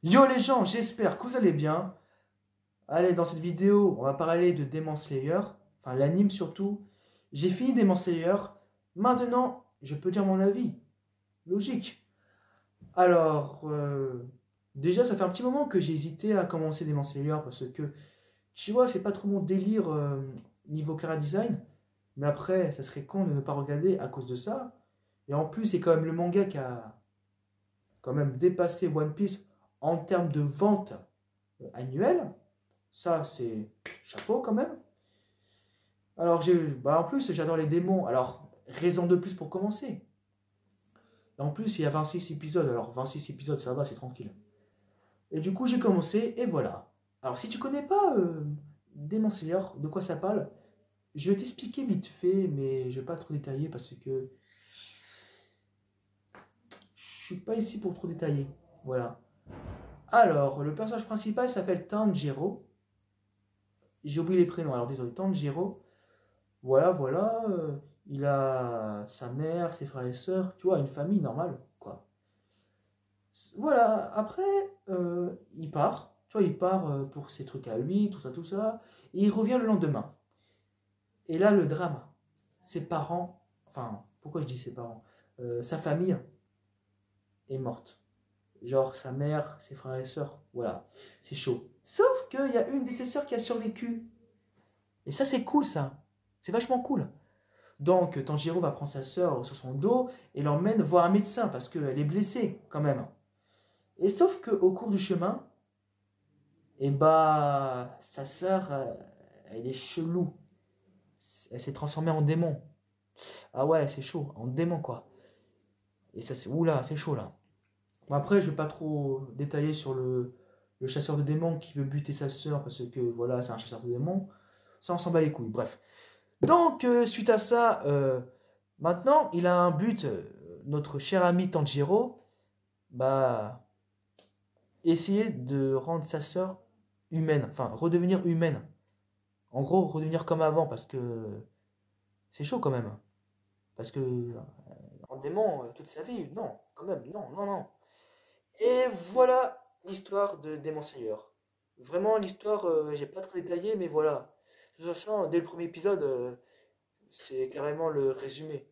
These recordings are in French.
Yo les gens, j'espère que vous allez bien. Allez, dans cette vidéo, on va parler de Demon Slayer, enfin l'anime surtout. J'ai fini Demon Slayer, maintenant je peux dire mon avis. Logique. Alors, déjà ça fait un petit moment que j'ai hésité à commencer Demon Slayer parce que, tu vois, c'est pas trop mon délire niveau chara design. Mais après, ça serait con de ne pas regarder à cause de ça. Et en plus, c'est quand même le manga qui a quand même dépassé One Piece en termes de vente annuelle. Ça, c'est chapeau quand même. Alors, en plus, j'adore les démons. Alors, raison de plus pour commencer. Et en plus, il y a 26 épisodes. Alors, 26 épisodes, ça va, c'est tranquille. Et du coup, j'ai commencé, et voilà. Alors, si tu connais pas Demon Slayer, de quoi ça parle, je vais t'expliquer vite fait, mais je vais pas trop détailler parce que je suis pas ici pour trop détailler. Voilà. Alors, le personnage principal s'appelle Tanjiro. J'ai oublié les prénoms, alors désolé, Tanjiro. Voilà, voilà. Il a sa mère, ses frères et sœurs, tu vois, une famille normale, quoi. Voilà, après, il part, tu vois, il part pour ses trucs à lui, tout ça, tout ça. Et il revient le lendemain. Et là, le drame, ses parents, enfin, pourquoi je dis ses parents? Sa famille est morte. Genre sa mère, ses frères et sœurs, voilà, c'est chaud. Sauf qu'il y a une de ses sœurs qui a survécu. Et ça, c'est cool, ça. C'est vachement cool. Donc, Tanjiro va prendre sa sœur sur son dos et l'emmène voir un médecin parce qu'elle est blessée quand même. Et sauf qu'au cours du chemin, et bah, sa sœur, elle est chelou. Elle s'est transformée en démon. Ah ouais, c'est chaud, en démon quoi. Et ça, c'est oula, c'est chaud là. Bon, après, je vais pas trop détailler sur le chasseur de démons qui veut buter sa sœur parce que voilà, c'est un chasseur de démons. Ça, on s'en bat les couilles. Bref. Donc, suite à ça, maintenant, il a un but, notre cher ami Tanjiro, bah, essayer de rendre sa sœur humaine, enfin, redevenir humaine. En gros, redevenir comme avant, parce que c'est chaud quand même. Parce que, en démon, toute sa vie, non, quand même, non, non, non. Et voilà l'histoire de Demon Slayer. Vraiment, l'histoire, j'ai pas trop détaillé, mais voilà. De toute façon, dès le premier épisode, c'est carrément le résumé.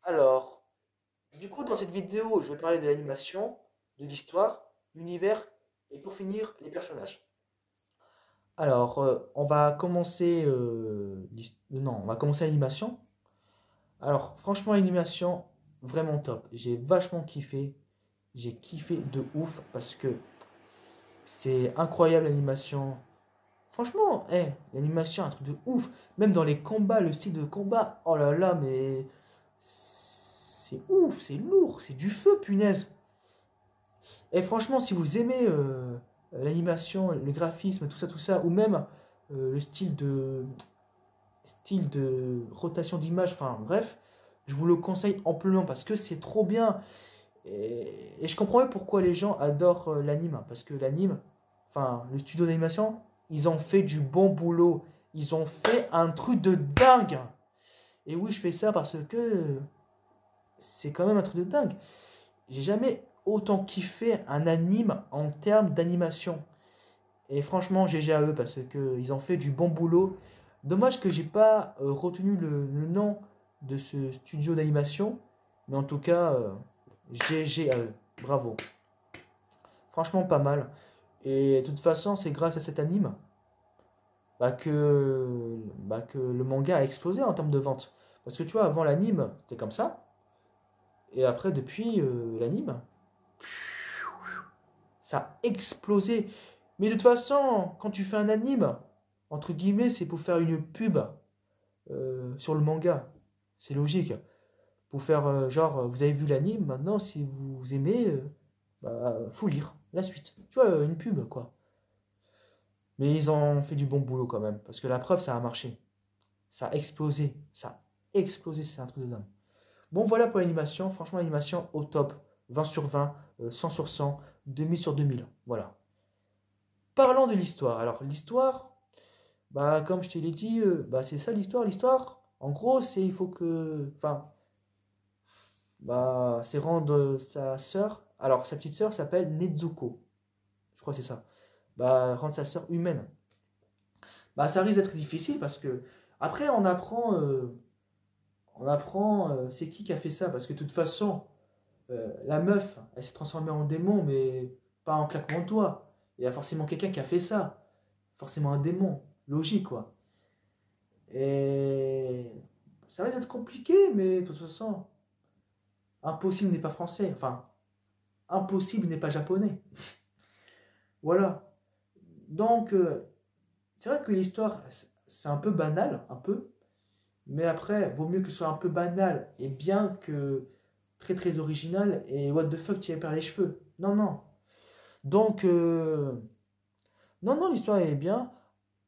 Alors, du coup, dans cette vidéo, je vais parler de l'animation, de l'histoire, l'univers et pour finir, les personnages. Alors, on va commencer non, on va commencer l'animation. Alors, franchement, l'animation, vraiment top. J'ai vachement kiffé. J'ai kiffé de ouf parce que c'est incroyable l'animation. Franchement, l'animation, un truc de ouf. Même dans les combats, le style de combat, oh là là, mais c'est ouf, c'est lourd, c'est du feu, punaise. Et franchement, si vous aimez l'animation, le graphisme, tout ça, ou même le style de rotation d'image, enfin bref, je vous le conseille amplement parce que c'est trop bien. Et je comprends pourquoi les gens adorent l'anime, parce que l'anime, enfin le studio d'animation, ils ont fait du bon boulot. Ils ont fait un truc de dingue. Et oui, je fais ça parce que c'est quand même un truc de dingue. J'ai jamais autant kiffé un anime en termes d'animation. Et franchement, GG à eux parce qu'ils ont fait du bon boulot. Dommage que j'ai pas retenu le nom de ce studio d'animation. Mais en tout cas, GG à eux. Bravo. Franchement, pas mal. Et de toute façon, c'est grâce à cet anime que le manga a explosé en termes de vente. Parce que tu vois, avant l'anime, c'était comme ça. Et après, depuis l'anime, ça a explosé. Mais de toute façon, quand tu fais un anime, entre guillemets, c'est pour faire une pub sur le manga. C'est logique. Pour faire genre, vous avez vu l'anime, maintenant, si vous aimez, faut lire la suite. Tu vois, une pub, quoi. Mais ils ont fait du bon boulot quand même. Parce que la preuve, ça a marché. Ça a explosé. Ça a explosé, c'est un truc de dingue. Bon, voilà pour l'animation. Franchement, l'animation au top. 20 sur 20, 100 sur 100, 2000 sur 2000. Voilà. Parlons de l'histoire. Alors, l'histoire, bah, comme je te l'ai dit, bah, c'est ça l'histoire. L'histoire, en gros, c'est il faut que. Enfin, bah, c'est rendre sa sœur Alors, sa petite sœur s'appelle Nezuko. Je crois que c'est ça. Bah, rendre sa sœur humaine. Bah, ça risque d'être difficile parce que. Après, on apprend c'est qui a fait ça. Parce que de toute façon, la meuf, elle s'est transformée en démon, mais pas en claquement de doigts. Il y a forcément quelqu'un qui a fait ça. Forcément un démon. Logique, quoi. Et. Ça va être compliqué, mais de toute façon, impossible n'est pas français. Enfin, impossible n'est pas japonais. Voilà. Donc, c'est vrai que l'histoire, c'est un peu banal, un peu. Mais après, vaut mieux que ce soit un peu banal et bien que très très original et what the fuck, tu y perds les cheveux. Non, non. Donc, non, non, l'histoire est bien.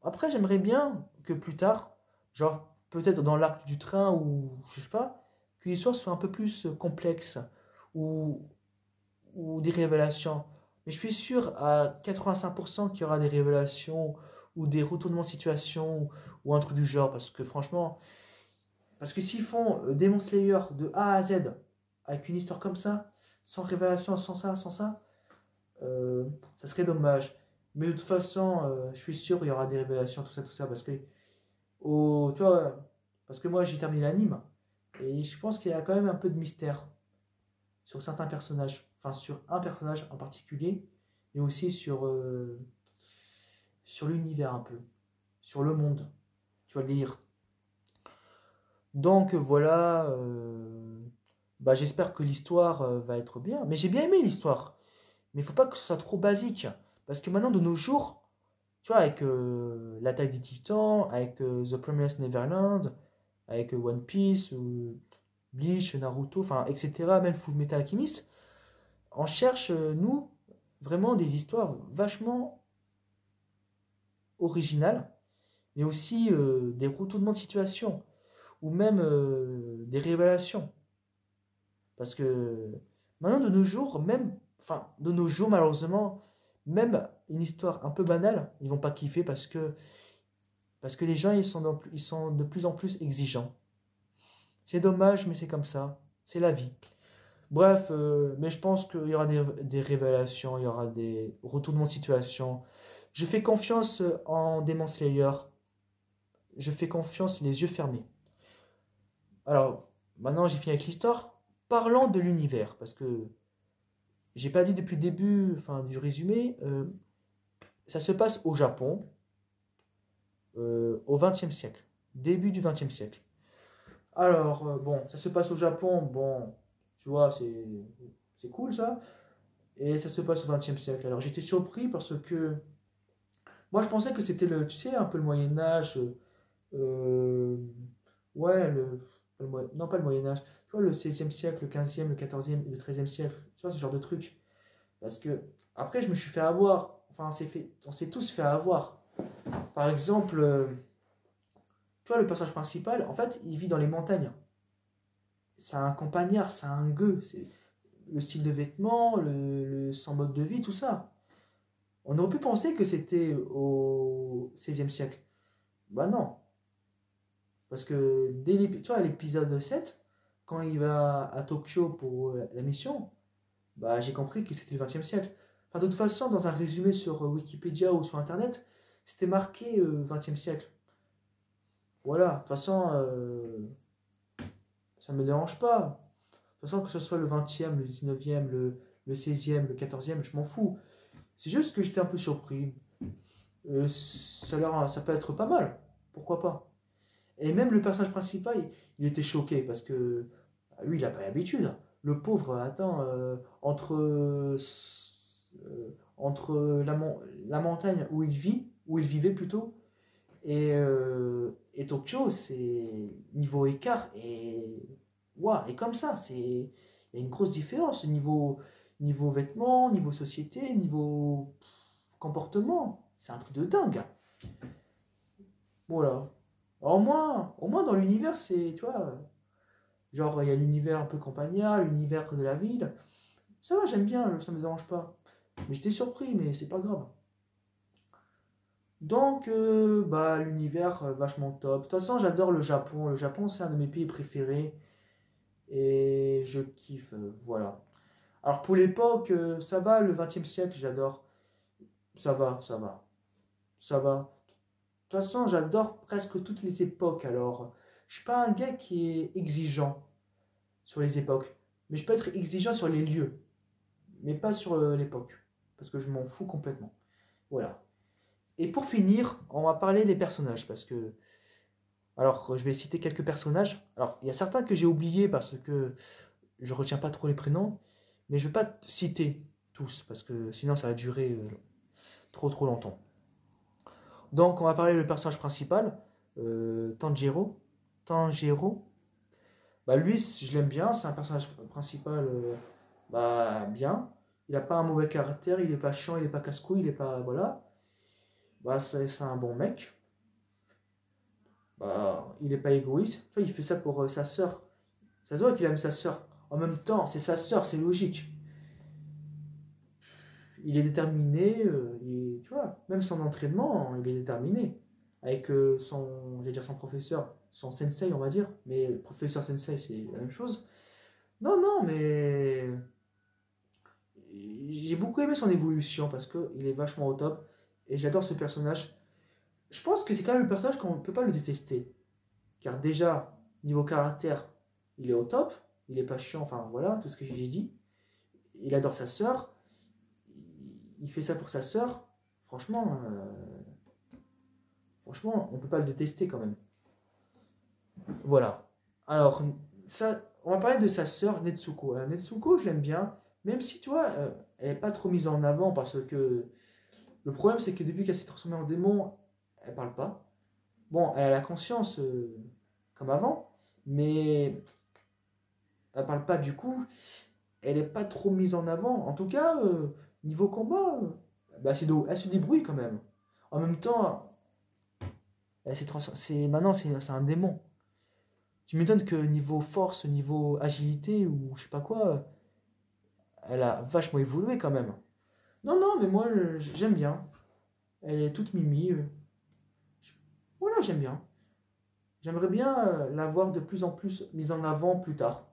Après, j'aimerais bien que plus tard, genre peut-être dans l'arc du train ou je sais pas, que l'histoire soit un peu plus complexe ou, ou des révélations. Mais je suis sûr à 85% qu'il y aura des révélations ou des retournements de situation ou un truc du genre. Parce que franchement, parce que s'ils font Demon Slayer de A à Z avec une histoire comme ça, sans révélation, sans ça, ça serait dommage. Mais de toute façon, je suis sûr qu'il y aura des révélations, tout ça, parce que, tu vois, parce que moi j'ai terminé l'anime, et je pense qu'il y a quand même un peu de mystère sur certains personnages, enfin sur un personnage en particulier, mais aussi sur l'univers un peu, sur le monde, tu vois le délire. Donc voilà, bah, j'espère que l'histoire va être bien. Mais j'ai bien aimé l'histoire. Mais il faut pas que ce soit trop basique. Parce que maintenant, de nos jours, tu vois, avec l'attaque des Titans, avec The Promised Neverland, avec One Piece, ou Bleach, Naruto, enfin, etc., même Full Metal Alchemist, on cherche, nous, vraiment des histoires vachement originales, mais aussi des retournements de situation, ou même des révélations. Parce que maintenant, de nos jours, même, enfin, de nos jours, malheureusement, même une histoire un peu banale, ils vont pas kiffer parce que les gens, ils sont de plus en plus exigeants. C'est dommage, mais c'est comme ça. C'est la vie. Bref, mais je pense qu'il y aura des révélations, il y aura des retournements de situation. Je fais confiance en Demon Slayer. Je fais confiance les yeux fermés. Alors, maintenant j'ai fini avec l'histoire. Parlant de l'univers, parce que j'ai pas dit depuis le début, enfin du résumé, ça se passe au Japon, au XXe siècle, début du XXe siècle. Alors, bon, ça se passe au Japon, bon, tu vois, c'est cool ça, et ça se passe au XXe siècle. Alors j'étais surpris parce que moi je pensais que c'était tu sais, un peu le Moyen Âge, euh, ouais, non pas le Moyen Âge, tu vois, le 16e siècle, le 15e, le 14e, le 13e siècle, tu vois, ce genre de truc. Parce que, après, je me suis fait avoir. Enfin, on s'est tous fait avoir. Par exemple, tu vois, le personnage principal, en fait, il vit dans les montagnes. C'est un campagnard, c'est un gueux. C'est le style de vêtements, son mode de vie, tout ça. On aurait pu penser que c'était au 16e siècle. Bah non. Parce que tu vois, l'épisode 7, quand il va à Tokyo pour la mission, bah, j'ai compris que c'était le 20e siècle. Enfin, de toute façon, dans un résumé sur Wikipédia ou sur Internet, c'était marqué 20e siècle. Voilà, de toute façon, ça ne me dérange pas. De toute façon, que ce soit le 20e, le 19e, le 16e, le 14e, je m'en fous. C'est juste que j'étais un peu surpris. Ça peut être pas mal. Pourquoi pas? Et même le personnage principal, il était choqué parce que lui, il n'a pas l'habitude. Le pauvre, attends, entre la montagne où il vit, où il vivait plutôt, et Tokyo, c'est niveau écart. Et, ouah, et comme ça, il y a une grosse différence niveau vêtements, niveau société, niveau comportement. C'est un truc de dingue. Voilà. Au moins dans l'univers, c'est, tu vois, genre, il y a l'univers un peu campagnard, l'univers de la ville. Ça va, j'aime bien, ça me dérange pas. Mais j'étais surpris, mais c'est pas grave. Donc, bah, l'univers, vachement top. De toute façon, j'adore le Japon. Le Japon, c'est un de mes pays préférés. Et je kiffe, voilà. Alors pour l'époque, ça va, le 20e siècle, j'adore. Ça va, ça va, ça va. De toute façon, j'adore presque toutes les époques, alors je suis pas un gars qui est exigeant sur les époques, mais je peux être exigeant sur les lieux, mais pas sur l'époque, parce que je m'en fous complètement. Voilà. Et pour finir, on va parler des personnages, parce que... Alors, je vais citer quelques personnages. Alors, il y a certains que j'ai oubliés parce que je retiens pas trop les prénoms, mais je vais pas citer tous, parce que sinon ça va durer trop longtemps. Donc, on va parler du personnage principal, Tanjiro. Tanjiro, bah lui, je l'aime bien, c'est un personnage principal, bah bien. Il a pas un mauvais caractère, il est pas chiant, il est pas casse-couille, il est pas, voilà. Bah c'est un bon mec. Bah, il est pas égoïste. Tu vois, il fait ça pour sa sœur. Ça se voit qu'il aime sa sœur. En même temps, c'est sa sœur, c'est logique. Il est déterminé, tu vois, même son entraînement, il est déterminé. Avec j'allais dire son professeur, son sensei, on va dire. Mais professeur sensei, c'est la même chose. Non, non, mais j'ai beaucoup aimé son évolution parce qu'il est vachement au top. Et j'adore ce personnage. Je pense que c'est quand même le personnage qu'on ne peut pas le détester. Car déjà, niveau caractère, il est au top. Il est pas chiant, enfin voilà, tout ce que j'ai dit. Il adore sa sœur. Il fait ça pour sa sœur. Franchement, franchement, on peut pas le détester quand même. Voilà. Alors, ça, on va parler de sa sœur Netsuko. Netsuko, je l'aime bien. Même si, tu vois, elle n'est pas trop mise en avant parce que le problème, c'est que depuis qu'elle s'est transformée en démon, elle parle pas. Bon, elle a la conscience comme avant, mais elle parle pas du coup. Elle est pas trop mise en avant. En tout cas, niveau combat, bah, elle se débrouille quand même. En même temps, maintenant c'est un démon. Tu m'étonnes que niveau force, niveau agilité ou je sais pas quoi, elle a vachement évolué quand même. Non, non, mais moi j'aime bien. Elle est toute mimi. Voilà, j'aime bien. J'aimerais bien la voir de plus en plus mise en avant plus tard.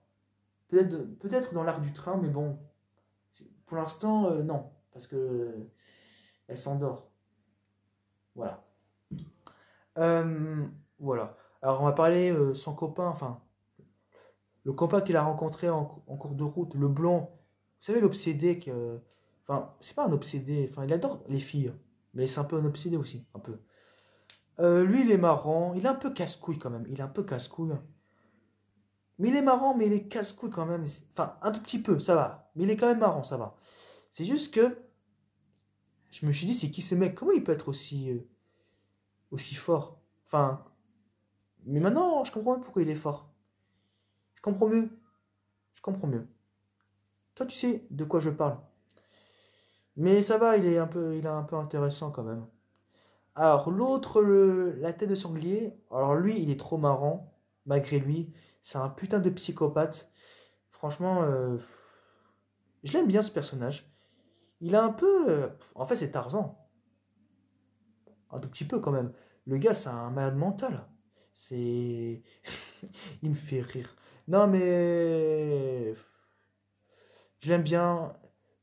Peut-être dans l'arc du train, mais bon, pour l'instant, non. Parce que elle s'endort. Voilà. Euh, voilà. Alors, on va parler son copain, enfin, le copain qu'il a rencontré en cours de route, le blond. Vous savez, l'obsédé enfin, c'est pas un obsédé, enfin, il adore les filles. Mais c'est un peu un obsédé aussi, un peu. Lui, il est marrant. Il est un peu casse-couille quand même. Il est un peu casse-couille. Mais il est marrant, mais il est casse-couille quand même. Enfin, un tout petit peu, ça va. Mais il est quand même marrant, ça va. C'est juste que je me suis dit, c'est qui ce mec? Comment il peut être aussi fort? Enfin, mais maintenant, je comprends mieux pourquoi il est fort. Je comprends mieux. Je comprends mieux. Toi, tu sais de quoi je parle. Mais ça va, il est un peu intéressant quand même. Alors, l'autre, la tête de sanglier, alors lui, il est trop marrant. Malgré lui, c'est un putain de psychopathe. Franchement, je l'aime bien ce personnage. Il a un peu. En fait, c'est Tarzan. Un tout petit peu quand même. Le gars, c'est un malade mental. C'est. Il me fait rire. Non, mais. Je l'aime bien.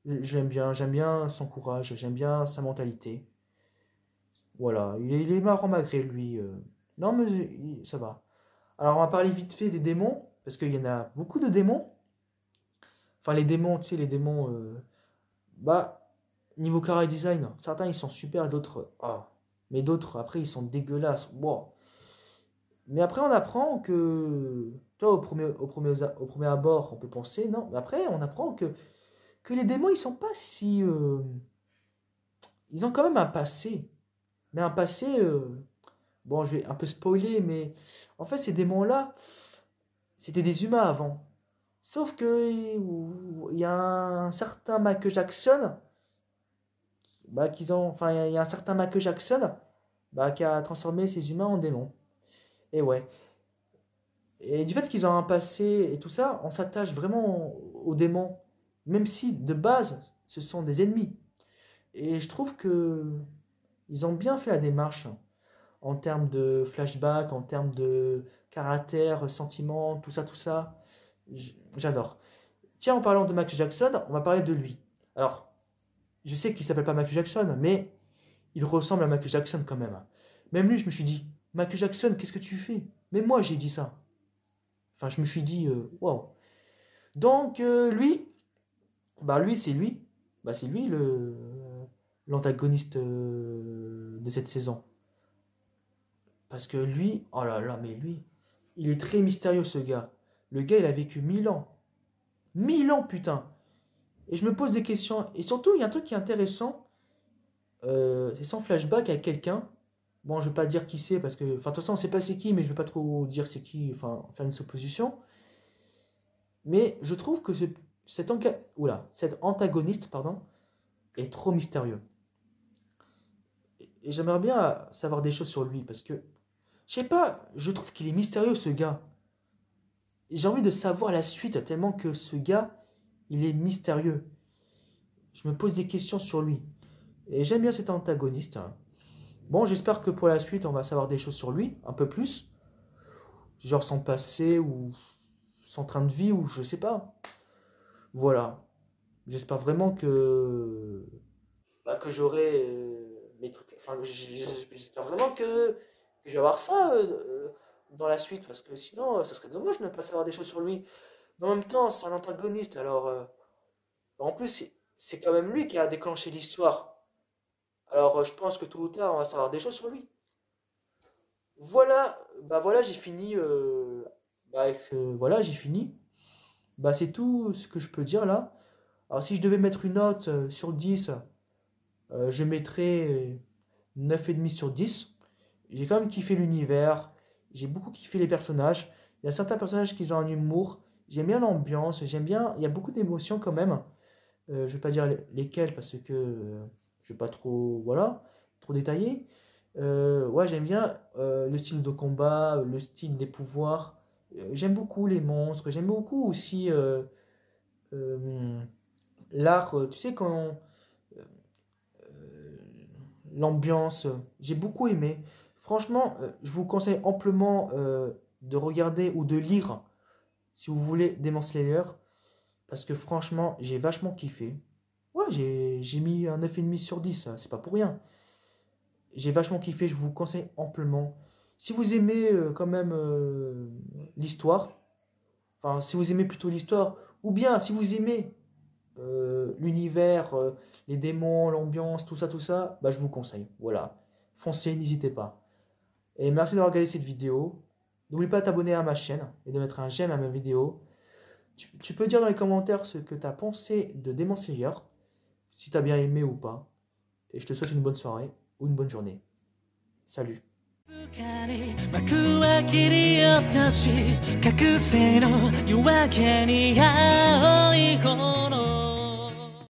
Je l'aime bien. J'aime bien son courage. J'aime bien sa mentalité. Voilà. Il est marrant malgré lui. Non, mais ça va. Alors, on va parler vite fait des démons. Parce qu'il y en a beaucoup de démons. Enfin, les démons, tu sais, les démons. Bah, niveau cara design, certains ils sont super, d'autres. Ah. Mais d'autres, après, ils sont dégueulasses. Wow. Mais après, on apprend que. Toi, au premier abord, on peut penser, non. Mais après, on apprend que les démons, ils sont pas si. Ils ont quand même un passé. Mais un passé. Bon, je vais un peu spoiler, mais. En fait, ces démons-là, c'était des humains avant. Sauf que. Il y a un certain Michael Jackson. Bah, qu'ils ont. Enfin, il y a un certain Michael Jackson. Bah, qui a transformé ces humains en démons. Et ouais. Et du fait qu'ils ont un passé et tout ça, on s'attache vraiment aux démons, même si de base ce sont des ennemis. Et je trouve que ils ont bien fait la démarche en termes de flashback, en termes de caractère, sentiments, tout ça, tout ça. J'adore. Tiens, en parlant de Michael Jackson, on va parler de lui. Alors, je sais qu'il s'appelle pas Michael Jackson, mais il ressemble à Michael Jackson quand même. Même lui, je me suis dit, Michael Jackson, qu'est-ce que tu fais? Même moi, j'ai dit ça. Enfin, je me suis dit, waouh. Donc, lui, c'est lui. Bah, c'est lui l'antagoniste de cette saison. Parce que lui, oh là là, mais lui, il est très mystérieux ce gars. Le gars, il a vécu 1000 ans. 1000 ans, putain. Et je me pose des questions. Et surtout, il y a un truc qui est intéressant. C'est son flashback avec quelqu'un. Bon, je vais pas dire qui c'est parce que, enfin, de toute façon, on sait pas c'est qui, mais je vais pas trop dire c'est qui, enfin, faire une supposition. Mais je trouve que cet antagoniste, pardon, est trop mystérieux. Et j'aimerais bien savoir des choses sur lui parce que, je sais pas, je trouve qu'il est mystérieux ce gars. J'ai envie de savoir la suite tellement que ce gars, il est mystérieux. Je me pose des questions sur lui. Et j'aime bien cet antagoniste. Bon, j'espère que pour la suite, on va savoir des choses sur lui, un peu plus. Genre son passé ou son train de vie ou je sais pas. Voilà. J'espère vraiment que j'aurai mes trucs. Enfin, j'espère vraiment que je vais avoir ça dans la suite parce que sinon, ça serait dommage de ne pas savoir des choses sur lui. Mais en même temps, c'est un antagoniste. Alors, en plus, c'est quand même lui qui a déclenché l'histoire. Alors, je pense que tôt ou tard, on va savoir des choses sur lui. Voilà, bah voilà, j'ai fini. Voilà, j'ai fini. Bah, c'est tout ce que je peux dire là. Alors, si je devais mettre une note sur 10, je mettrais 9,5 sur 10. J'ai quand même kiffé l'univers. J'ai beaucoup kiffé les personnages. Il y a certains personnages qui ont un humour. J'aime bien l'ambiance. J'aime bien. Il y a beaucoup d'émotions quand même. Je vais pas dire lesquelles parce que je vais pas trop. Voilà. Trop détailler. Ouais, j'aime bien le style de combat, le style des pouvoirs. J'aime beaucoup les monstres. J'aime beaucoup aussi euh, l'art. Tu sais, quand l'ambiance, j'ai beaucoup aimé. Franchement, je vous conseille amplement de regarder ou de lire, si vous voulez, Demon Slayer. Parce que franchement, j'ai vachement kiffé. Ouais, j'ai mis un 9,5 sur 10, c'est pas pour rien. J'ai vachement kiffé, je vous conseille amplement. Si vous aimez quand même l'histoire, enfin, si vous aimez plutôt l'histoire, ou bien si vous aimez l'univers, les démons, l'ambiance, tout ça, bah, je vous conseille. Voilà. Foncez, n'hésitez pas. Et merci d'avoir regardé cette vidéo. N'oublie pas de t'abonner à ma chaîne et de mettre un j'aime à ma vidéo. Tu peux dire dans les commentaires ce que tu as pensé de Demon Slayer, si tu as bien aimé ou pas. Et je te souhaite une bonne soirée ou une bonne journée. Salut. 幕は切り落とし覚醒の夜明けに青い炎